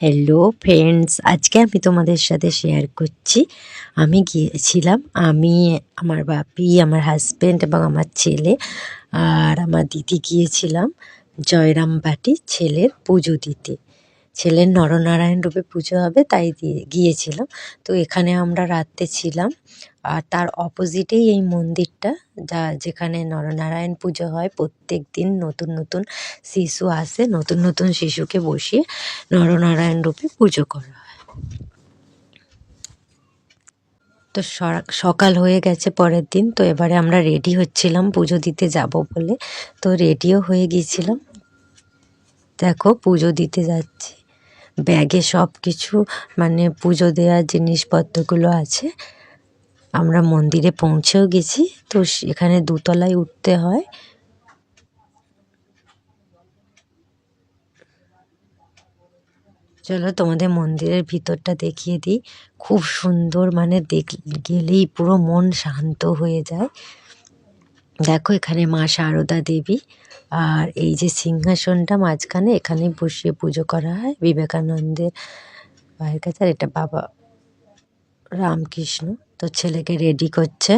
Hello friends, আজকে আমি তোমাদের সাথে শেয়ার করছি। আমি গিয়েছিলাম, আমি, আমার বাপি, আমার হাজব্যান্ড এবং আমার ছেলে আর আমার দিদি গিয়েছিলাম জয়রামবাটি ছেলের পুজো দিতে। ছেলের নরনারায়ণ রূপে পুজো হবে, তাই গিয়েছিলাম। তো এখানে আমরা রাত্রে ছিলাম, আর তার অপোজিটেই এই মন্দিরটা, যেখানে নরনারায়ণ পুজো হয়। প্রত্যেক দিন নতুন নতুন শিশু আসে, নতুন নতুন শিশুকে বসিয়ে নরনারায়ণ রূপে পুজো করা হয়। তো সকাল হয়ে গেছে পরের দিন, তো এবারে আমরা রেডি হচ্ছিলাম পুজো দিতে যাব বলে। তো রেডিও হয়ে গিয়েছিলাম, দেখো পুজো দিতে যাচ্ছি। ব্যাগে সব কিছু, মানে পুজো দেওয়ার জিনিসপত্রগুলো আছে। আমরা মন্দিরে পৌঁছেও গেছি। তো এখানে দোতলায় উঠতে হয়। চলো তোমাদের মন্দিরের ভিতরটা দেখিয়ে দিই। খুব সুন্দর, মানে গেলেই পুরো মন শান্ত হয়ে যায়। দেখো এখানে মা শারদা দেবী, আর এই যে সিংহাসনটা মাঝখানে, এখানে বসিয়ে পুজো করা হয় বিবেকানন্দের ভাইয়ের কাছে। আর এটা বাবা রামকৃষ্ণ। তো ছেলেকে রেডি করছে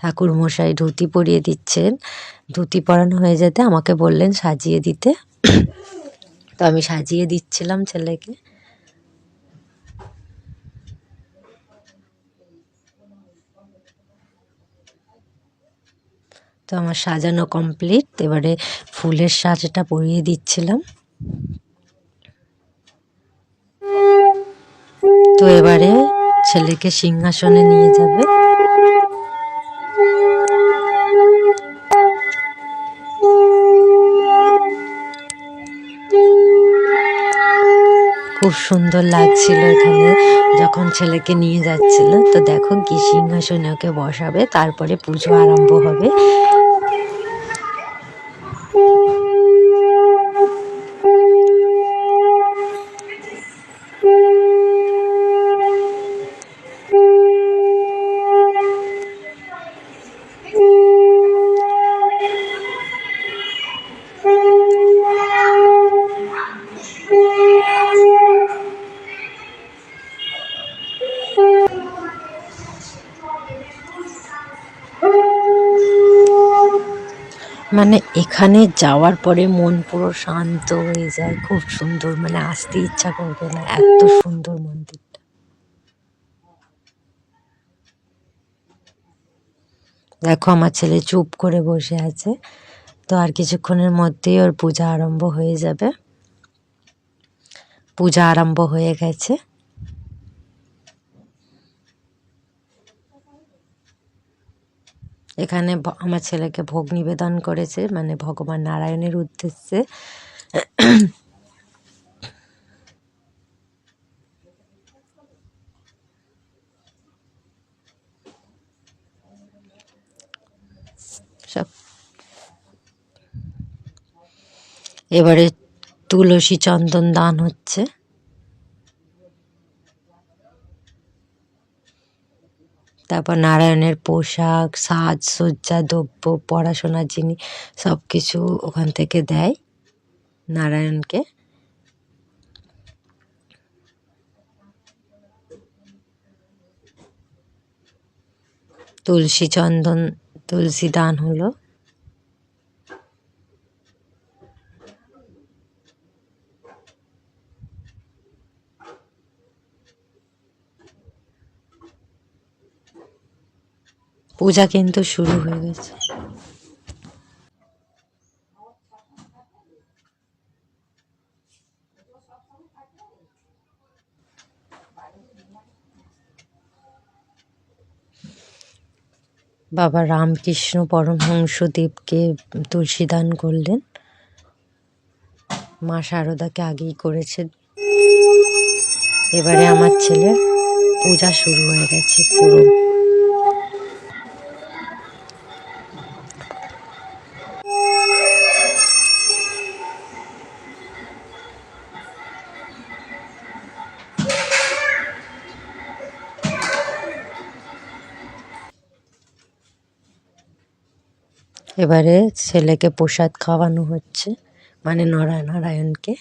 ঠাকুর মশাই, ধুতি পরিয়ে দিচ্ছেন। ধুতি পরানো হয়ে যেতে আমাকে বললেন সাজিয়ে দিতে, তো আমি সাজিয়ে দিচ্ছিলাম ছেলেকে। তো আমার সাজানো কমপ্লিট, এবারে ফুলের সাজটা পরিয়ে দিচ্ছিলাম। তো এবারে ছেলেকে সিংহাসনে নিয়ে যাবে। খুব সুন্দর লাগছিল এখানে যখন ছেলেকে নিয়ে যাচ্ছিল। তো দেখো কি সিংহাসনে ওকে বসাবে, তারপরে পুজো আরম্ভ হবে। মানে এখানে যাওয়ার পরে মন পুরো শান্ত হয়ে যায়, খুব সুন্দর, মানে আসতে ইচ্ছা করবে না, এত সুন্দর মন্দিরটা। দেখো আমার ছেলে চুপ করে বসে আছে। তো আর কিছুক্ষণের মধ্যেই ওর পূজা আরম্ভ হয়ে যাবে। পূজা আরম্ভ হয়ে গেছে। এখানে আমার ছেলেকে ভোগ নিবেদন করেছে, মানে ভগবান নারায়ণের উদ্দেশ্যে। সব এবারে তুলসী চন্দন দান হচ্ছে। তারপর নারায়ণের পোশাক, সাজসজ্জা, দ্রব্য, পড়াশোনার জিনিস সব কিছু ওখান থেকে দেয় নারায়ণকে। তুলসী চন্দন, তুলসী দান হলো। পূজা কিন্তু শুরু হয়ে গেছে। বাবা রামকৃষ্ণ পরমহংসদেবকে তুলসী দান করলেন। মা শারদাকে আগেই করেছে। এবারে আমার ছেলের পূজা শুরু হয়ে গেছে পুরো। এবারে ছেলেকে প্রসাদ খাওয়ানো হচ্ছে, মানে নারায়ণকে।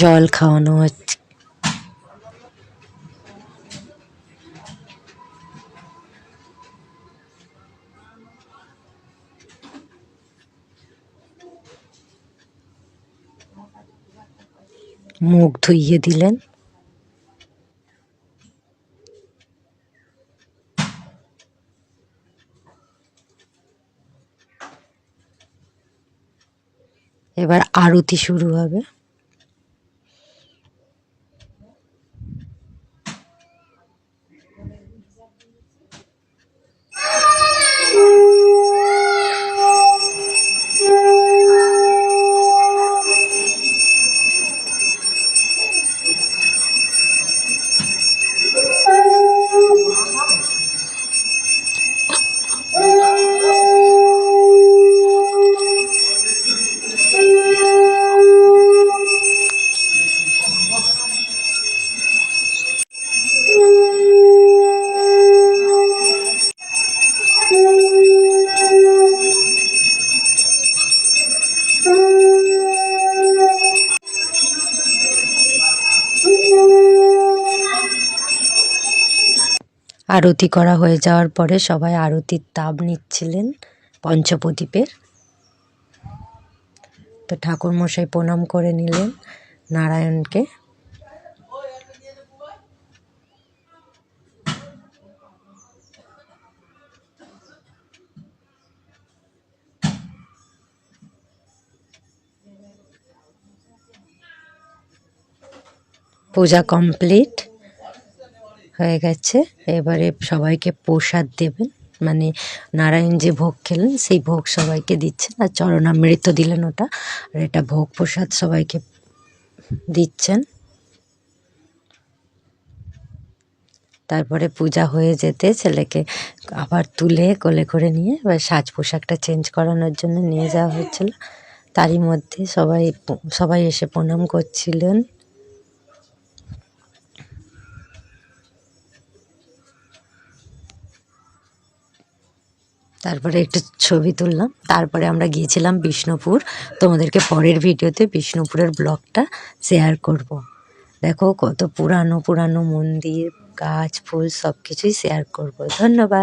জল খাওয়ানো হচ্ছে। মুখ ধুইয়ে দিলেন। এবার আরতি শুরু হবে। আরতি করা হয়ে যাওয়ার পরে সবাই আরতির তাব নিচ্ছিলেন পঞ্চপ্রদীপের। তো ঠাকুরমশাই প্রণাম করে নিলেন নারায়ণকে। পূজা কমপ্লিট হয়ে গেছে। এবারে সবাইকে প্রসাদ দেবেন, মানে নারায়ণ যে ভোগ খেলেন সেই ভোগ সবাইকে দিচ্ছেন, আর চরণামৃত দিলেন ওটা, আর এটা ভোগ প্রসাদ সবাইকে দিচ্ছেন। তারপরে পূজা হয়ে যেতে ছেলেকে আবার তুলে কোলে করে নিয়ে এবার সাজ পোশাকটা চেঞ্জ করানোর জন্য নিয়ে যাওয়া হচ্ছিল। তারই মধ্যে সবাই এসে প্রণাম করছিলেন। তারপরে একটু ছবি তুললাম। তারপরে আমরা গিয়েছিলাম বিষ্ণুপুর। তোমাদেরকে পরের ভিডিওতে বিষ্ণুপুরের ব্লগটা শেয়ার করব। দেখো কত পুরানো পুরানো মন্দির, গাছ, ফুল সব কিছুই শেয়ার করব। ধন্যবাদ।